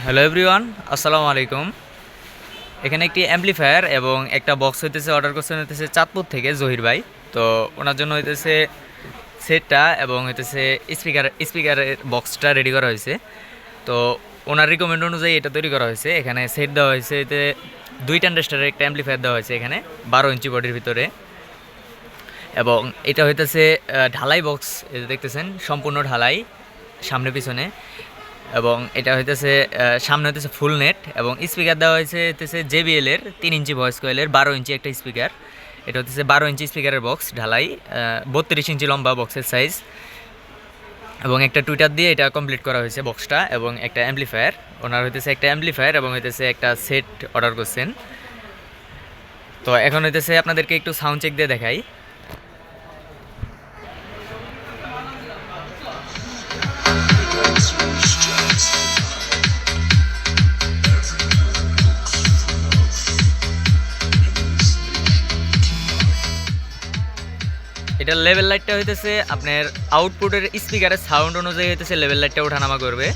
Hello everyone, আসসালামু আলাইকুম। এখানে একটি অ্যাম্পলিফায়ার এবং একটা বক্স হইতেছে অর্ডার করছেন হইতেছে চাঁদপুর থেকে জহির ভাই। তো ওনার জন্য হইতেছে সেটটা এবং হইতেছে স্পিকারের বক্সটা রেডি করা হয়েছে। তো ওনার রিকমেন্ড অনুযায়ী এটা তৈরি করা হয়েছে। এখানে সেট দেওয়া হয়েছে, এতে 2 ট্রানজিস্টারের একটা অ্যাম্পলিফায়ার দেওয়া হয়েছে এখানে 12 ইঞ্চি বডির ভিতরে। এবং এটা হইতেছে ঢালাই বক্স, এটা দেখতেছেন সম্পূর্ণ ঢালাই সামনে পিছনে। এবং এটা হইতেছে সামনে হইতেছে ফুল নেট এবং স্পিকার দেওয়া হইতেছে JBL এর 3 ইঞ্চি ভয়েস কয়েলের 12 ইঞ্চি একটা স্পিকার। এটা হইতেছে 12 ইঞ্চি স্পিকারের বক্স ঢালাই, 32 ইঞ্চি লম্বা বক্সের সাইজ। এবং একটা টুইটার দিয়ে এটা কমপ্লিট করা হয়েছে বক্সটা, এবং একটা অ্যাম্পলিফায়ার। ওনার হইতেছে একটা অ্যাম্পলিফায়ার এবং হইতেছে একটা সেট অর্ডার করছেন। তো এখন হইতেছে আপনাদেরকে একটু সাউন্ড চেক দিয়ে দেখাই। এটার লেভেল লাইটটা হইতেছে আপনার আউটপুটের স্পিকারের সাউন্ড অনুযায়ী হইতেছে লেভেল লাইটটা ওঠানামা করবে।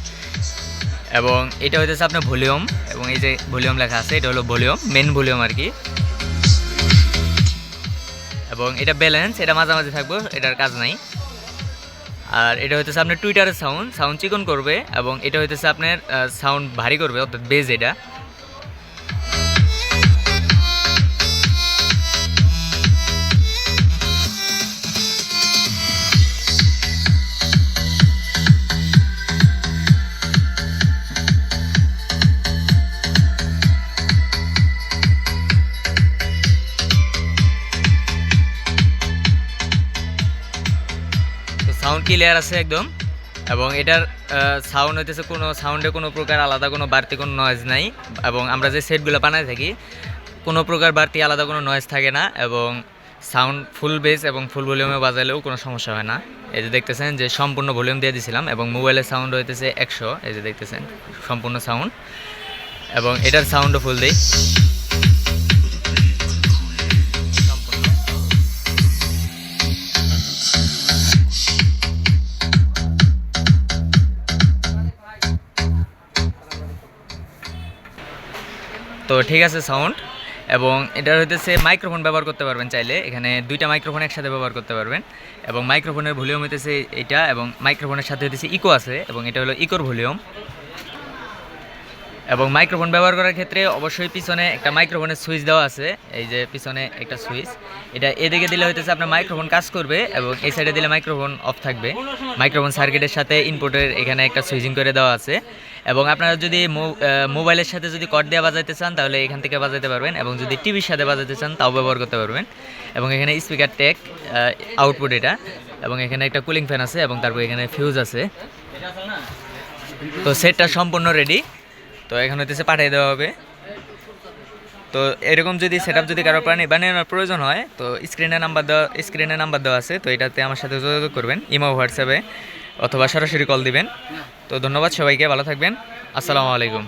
এবং এটা হইতেছে আপনার ভলিউম, এবং এই যে ভলিউম লেখা আছে এটা হলো ভলিউম, মেন ভলিউম আর কি। এবং এটা ব্যালেন্স, এটা মাঝামাঝি থাকবে, এটার কাজ নাই। আর এটা হইতেছে আপনার টুইটারের সাউন্ড চিকন করবে, এবং এটা হইতেছে আপনার সাউন্ড ভারী করবে, অর্থাৎ বেজ এটা। তো সাউন্ড ক্লিয়ার আছে একদম। এবং এটার সাউন্ড হইতেছে কোনো সাউন্ডে কোনো প্রকার আলাদা কোনো বাড়তি কোনো নয়েজ নাই। এবং আমরা যে সেটগুলো বানায় থাকি কোনো প্রকার বাড়তি আলাদা কোনো নয়েজ থাকে না, এবং সাউন্ড ফুল বেস এবং ফুল ভলিউমে বাজালেও কোনো সমস্যা হয় না। এই যে দেখতেছেন যে সম্পূর্ণ ভলিউম দিয়ে দিয়েছিলাম, এবং মোবাইলের সাউন্ড হইতেছে 100, এই যে দেখতেছেন সম্পূর্ণ সাউন্ড। এবং এটার সাউন্ডও ফুল দিই। তো ঠিক আছে সাউন্ড। এবং এটার হইতেছে মাইক্রোফোন ব্যবহার করতে পারবেন চাইলে, এখানে 2টা মাইক্রোফোন একসাথে ব্যবহার করতে পারবেন। এবং মাইক্রোফোনের ভলিউম হইতেছে এটা, এবং মাইক্রোফোনের সাথে হইতেছে ইকো আছে, এবং এটা হলো ইকোর ভলিউম। এবং মাইক্রোফোন ব্যবহার করার ক্ষেত্রে অবশ্যই পিছনে একটা মাইক্রোফোনের সুইচ দেওয়া আছে, এই যে পিছনে একটা সুইচ, এটা এদিকে দিলে হইতেছে আপনার মাইক্রোফোন কাজ করবে, এবং এই সাইডে দিলে মাইক্রোফোন অফ থাকবে। মাইক্রোফোন সার্কিটের সাথে ইনপুটের এখানে একটা সুইচিং করে দেওয়া আছে। এবং আপনারা যদি মোবাইলের সাথে যদি কর্ড দিয়ে বাজাইতে চান তাহলে এখান থেকে বাজাইতে পারবেন, এবং যদি টিভির সাথে বাজাইতে চান তাও ব্যবহার করতে পারবেন। এবং এখানে স্পিকার টেক আউটপুট এটা, এবং এখানে একটা কুলিং ফ্যান আছে, এবং তারপর এখানে ফিউজ আছে। তো সেটটা সম্পূর্ণ রেডি। তো এখন হইতেছে পাঠিয়ে দেওয়া হবে। তো এরকম যদি সেটআপ যদি কারো বানানোর প্রয়োজন হয় তো স্ক্রিনে নাম্বার দেওয়া আছে, তো এটাতে আমার সাথে যোগাযোগ করবেন, ইমো হোয়াটসঅ্যাপে অথবা সরাসরি কল দিবেন। তো ধন্যবাদ সবাইকে, ভালো থাকবেন, আসসালামু আলাইকুম।